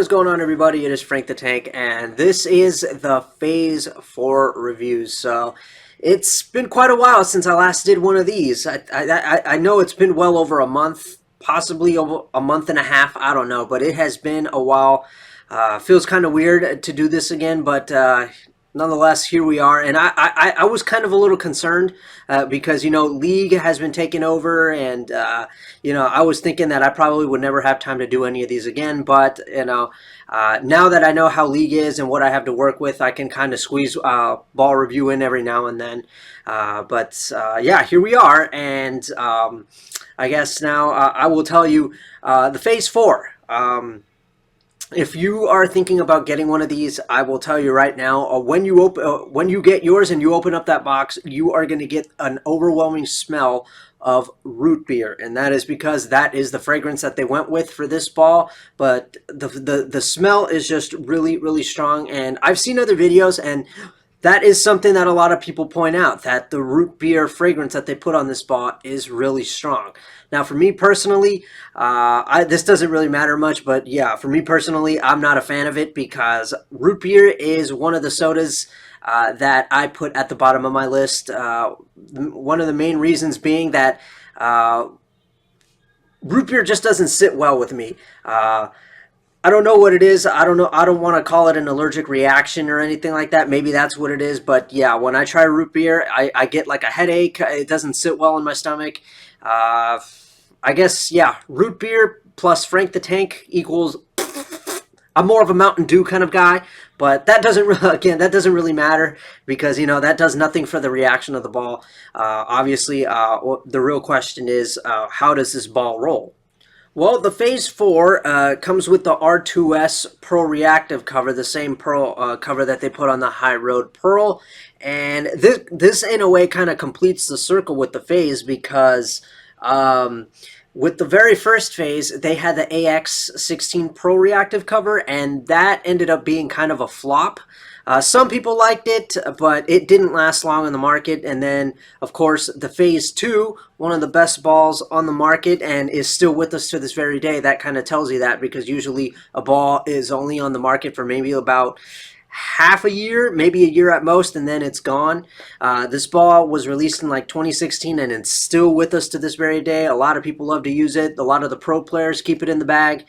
is going on, everybody? It is Frank the Tank, and this is the Phase 4 reviews. So, it's been quite a while since I last did one of these. I know it's been well over a month, possibly over a month and a half, I don't know, but it has been a while. Feels kind of weird to do this again, but nonetheless, here we are. And I was kind of a little concerned because, League has been taken over, and, I was thinking that I probably would never have time to do any of these again. But, now that I know how League is and what I have to work with, I can kind of squeeze ball review in every now and then. Yeah, here we are. And I guess now I will tell you the Phase 4. If you are thinking about getting one of these, I will tell you right now, when you get yours and you open up that box, you are going to get an overwhelming smell of root beer, and that is because that is the fragrance that they went with for this ball. But the smell is just really, really strong, and I've seen other videos, and that is something that a lot of people point out, that the root beer fragrance that they put on this ball is really strong. Now, for me personally, this doesn't really matter much, but yeah, for me personally, I'm not a fan of it because root beer is one of the sodas that I put at the bottom of my list. One of the main reasons being that root beer just doesn't sit well with me. I don't know what it is. I don't know. I don't want to call it an allergic reaction or anything like that. Maybe that's what it is. But yeah, when I try root beer, I get like a headache. It doesn't sit well in my stomach. I guess, yeah, root beer plus Frank the Tank equals... I'm more of a Mountain Dew kind of guy, but that doesn't really, again, that doesn't really matter because, that does nothing for the reaction of the ball. Obviously, the real question is, how does this ball roll? Well, the Phase 4 comes with the R2S Pearl Reactive cover, the same Pearl cover that they put on the High Road Pearl. And this in a way, kind of completes the circle with the Phase because with the very first Phase, they had the AX16 Pearl Reactive cover, and that ended up being kind of a flop. Some people liked it, but it didn't last long on the market. And then, of course, the Phase 2, one of the best balls on the market and is still with us to this very day. That kind of tells you that because usually a ball is only on the market for maybe about half a year, maybe a year at most, and then it's gone. This ball was released in like 2016 and it's still with us to this very day. A lot of people love to use it. A lot of the pro players keep it in the bag.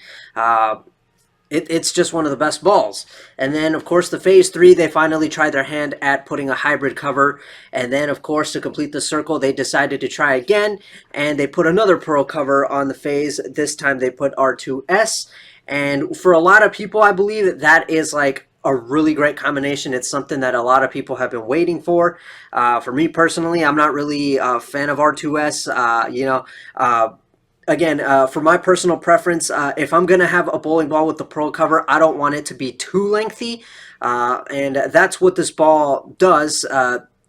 It's just one of the best balls. And then, of course, the Phase 3, they finally tried their hand at putting a hybrid cover. And then, of course, to complete the circle, they decided to try again. And they put another Pearl cover on the Phase. This time they put R2S. And for a lot of people, I believe that is like a really great combination. It's something that a lot of people have been waiting for. For me personally, I'm not really a fan of R2S. Again, for my personal preference, if I'm going to have a bowling ball with the Pearl cover, I don't want it to be too lengthy. And that's what this ball does.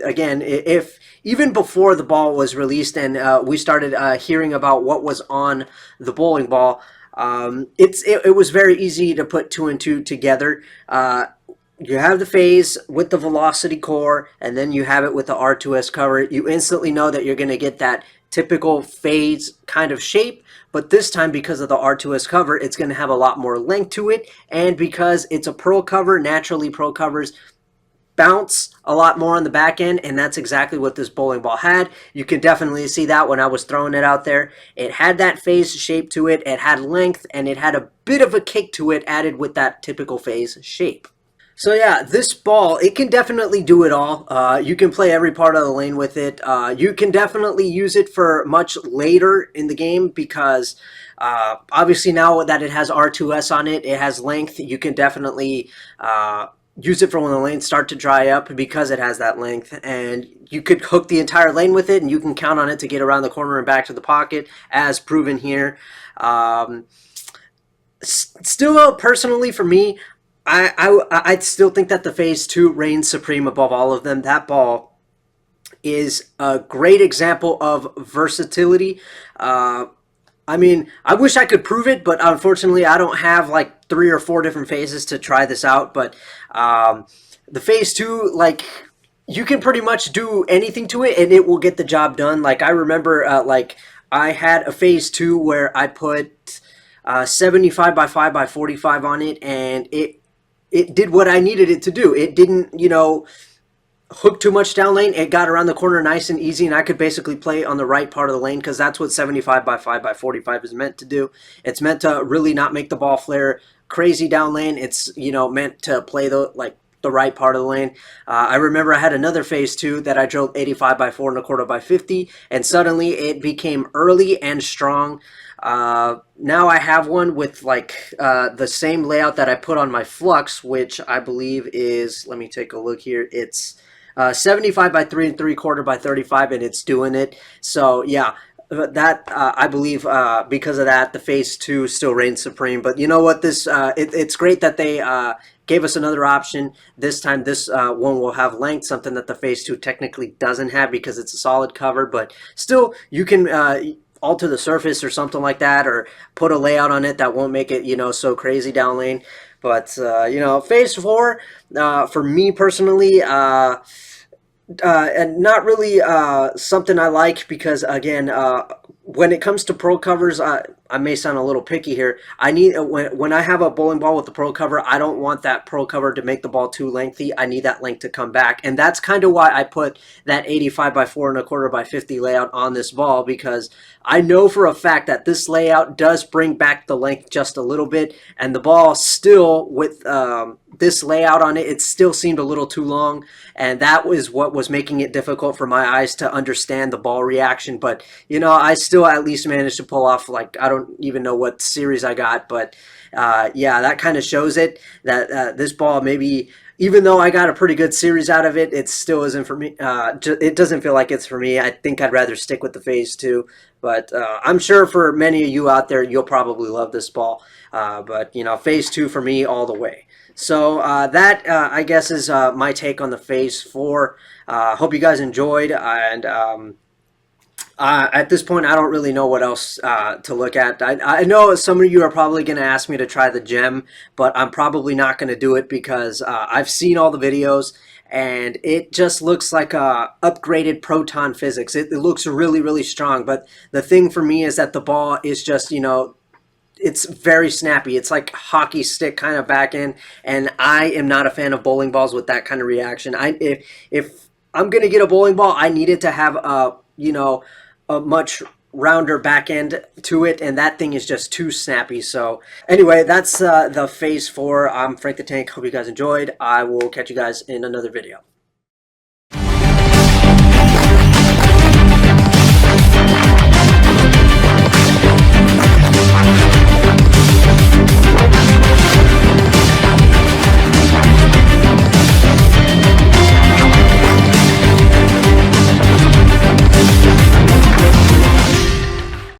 Again, if even before the ball was released and we started hearing about what was on the bowling ball, it was very easy to put two and two together. You have the Phase with the velocity core, and then you have it with the R2S cover. You instantly know that you're going to get that typical Phase kind of shape, but this time because of the R2S cover, it's going to have a lot more length to it, and because it's a Pearl cover, naturally Pearl covers bounce a lot more on the back end, and that's exactly what this bowling ball had. You can definitely see that when I was throwing it out there. It had that Phase shape to it, it had length, and it had a bit of a kick to it added with that typical Phase shape. So yeah, this ball, it can definitely do it all. You can play every part of the lane with it. You can definitely use it for much later in the game because obviously now that it has R2S on it, it has length. You can definitely use it for when the lanes start to dry up because it has that length. And you could hook the entire lane with it and you can count on it to get around the corner and back to the pocket as proven here. Still, personally for me, I still think that the Phase 2 reigns supreme above all of them. That ball is a great example of versatility. I mean, I wish I could prove it, but unfortunately I don't have like 3 or 4 different phases to try this out. But the Phase 2, like, you can pretty much do anything to it and it will get the job done. Like, I remember, like, I had a Phase 2 where I put 75 by 5 by 45 on it, and it did what I needed it to do. It didn't, hook too much down lane. It got around the corner nice and easy, and I could basically play on the right part of the lane, because that's what 75 by 5 by 45 is meant to do. It's meant to really not make the ball flare crazy down lane. It's, meant to play the right part of the lane. I remember I had another phase 2 that I drove 85 by 4 1/4 by 50, and suddenly it became early and strong. Now I have one with the same layout that I put on my Flux, which I believe is, let me take a look here, it's 75 by 3 3/4 by 35, and it's doing it. So yeah, that I believe because of that, the phase 2 still reigns supreme. But you know what, it's great that they gave us another option. This time this one will have length, something that the phase 2 technically doesn't have because it's a solid cover. But still, you can alter the surface or something like that, or put a layout on it that won't make it so crazy down lane. But phase 4 for me personally, and not really something I like, because again, when it comes to pro covers, I may sound a little picky here. I need when I have a bowling ball with the pro cover, I don't want that pro cover to make the ball too lengthy. I need that length to come back, and that's kind of why I put that 85 by 4 1/4 by 50 layout on this ball, because I know for a fact that this layout does bring back the length just a little bit, and the ball still, with this layout on it, it still seemed a little too long, and that was what was making it difficult for my eyes to understand the ball reaction. But I still at least managed to pull off, I don't even know what series I got, but yeah, that kind of shows it, that this ball, maybe even though I got a pretty good series out of it, it still isn't for me. It doesn't feel like it's for me. I think I'd rather stick with the phase 2. But I'm sure for many of you out there, you'll probably love this ball. But phase 2 for me all the way. So that, I guess, is my take on the phase 4. Hope you guys enjoyed, and at this point, I don't really know what else to look at. I know some of you are probably going to ask me to try the gem, but I'm probably not going to do it, because I've seen all the videos, and it just looks like upgraded proton physics. It looks really, really strong, but the thing for me is that the ball is just, it's very snappy. It's like hockey stick kind of back end, and I am not a fan of bowling balls with that kind of reaction. If I'm going to get a bowling ball, I need it to have a much rounder back end to it, and that thing is just too snappy. So anyway, that's the phase 4. I'm Frank the Tank. Hope you guys enjoyed. I will catch you guys in another video.